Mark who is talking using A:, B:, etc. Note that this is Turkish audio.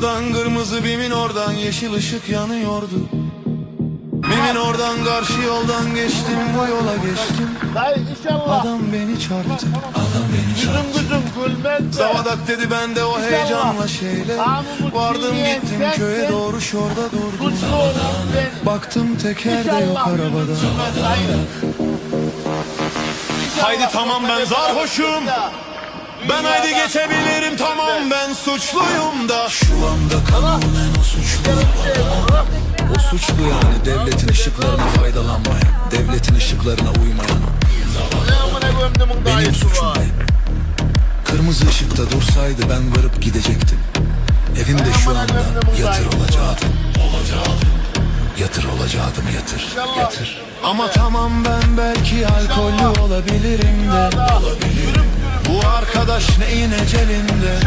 A: buradan kırmızı, BİM'in oradan yeşil ışık yanıyordu. BİM'in oradan karşı yoldan geçtim, bu yola geçtim.
B: Dayı inşallah.
A: Adam beni çarptı, adam beni çarptı.
B: Gözüm gülmez de.
A: Zavadak dedi, ben de o heyecanla şeyle vardım gittim köye doğru, şurada durdum.
B: Kutlu olun ben.
A: Baktım teker de yok arabada. Haydi tamam, ben sarhoşum. Ben haydi geçebilirim, tamam ben suçluyum da. Şu anda kanunen o suçlu. O suçlu yani, devletin ışıklarına faydalanmayan, devletin ışıklarına uymayan. Benim suçum ne? Kırmızı ışıkta dursaydı ben varıp gidecektim. Evimde şu anda yatır olacaktım. Yatır olacaktım, yatır. Ama tamam, ben belki alkollü olabilirim de. Bu arkadaş neyin ecelinde?